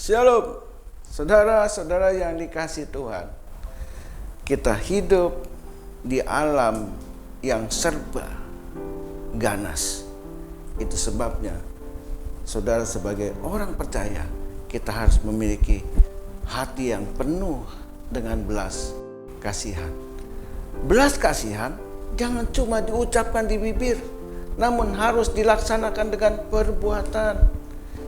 Shalom, saudara-saudara yang dikasihi Tuhan. Kita hidup di alam yang serba ganas. Itu sebabnya, saudara sebagai orang percaya, kita harus memiliki hati yang penuh dengan belas kasihan. Belas kasihan jangan cuma diucapkan di bibir, namun harus dilaksanakan dengan perbuatan.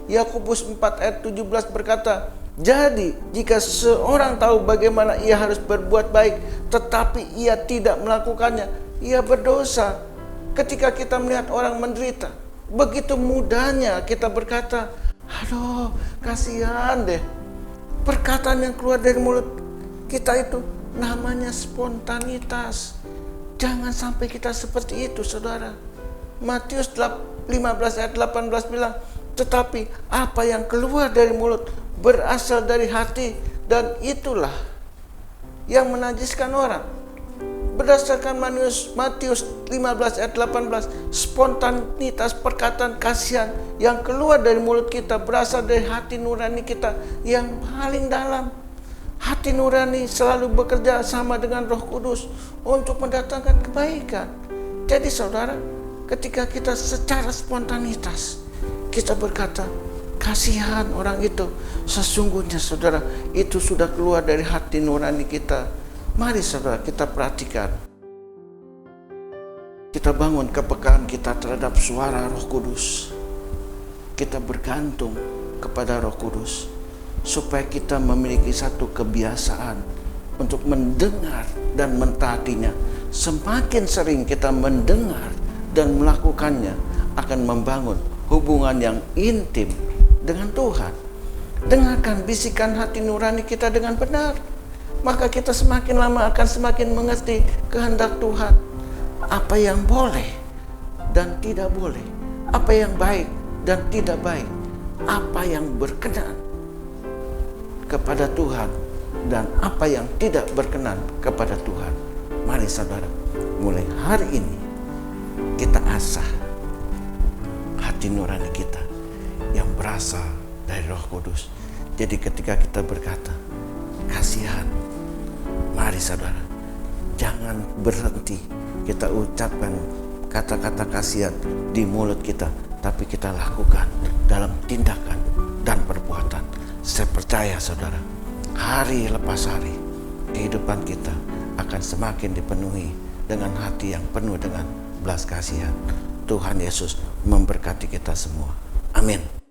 Yakobus 4 ayat 17 berkata, jadi jika seseorang tahu bagaimana ia harus berbuat baik, tetapi ia tidak melakukannya, ia berdosa. Ketika kita melihat orang menderita, begitu mudahnya kita berkata, aduh kasihan deh. Perkataan yang keluar dari mulut kita itu namanya spontanitas. Jangan sampai kita seperti itu, saudara. Matius 15 ayat 18 bilang, tetapi apa yang keluar dari mulut berasal dari hati, dan itulah yang menajiskan orang. Berdasarkan Matius 15 ayat 18, spontanitas perkataan kasihan yang keluar dari mulut kita berasal dari hati nurani kita yang paling dalam. Hati nurani selalu bekerja sama dengan Roh Kudus untuk mendatangkan kebaikan. Jadi saudara, ketika kita secara spontanitas kita berkata, kasihan orang itu, sesungguhnya saudara, itu sudah keluar dari hati nurani kita. Mari saudara kita perhatikan. Kita bangun kepekaan kita terhadap suara Roh Kudus. Kita bergantung kepada Roh Kudus, supaya kita memiliki satu kebiasaan untuk mendengar dan mentaatinya. Semakin sering kita mendengar dan melakukannya, akan membangun hubungan yang intim dengan Tuhan. Dengarkan bisikan hati nurani kita dengan benar, maka kita semakin lama akan semakin mengerti kehendak Tuhan. Apa yang boleh dan tidak boleh, apa yang baik dan tidak baik, apa yang berkenan kepada Tuhan dan apa yang tidak berkenan kepada Tuhan. Mari saudara, mulai hari ini kita asah hati nurani kita yang berasal dari Roh Kudus. Jadi ketika kita berkata kasihan, mari saudara, jangan berhenti kita ucapkan kata-kata kasihan di mulut kita, tapi kita lakukan dalam tindakan dan perbuatan. Saya percaya saudara, hari lepas hari kehidupan kita akan semakin dipenuhi dengan hati yang penuh dengan belas kasihan. Tuhan Yesus memberkati kita semua. Amin.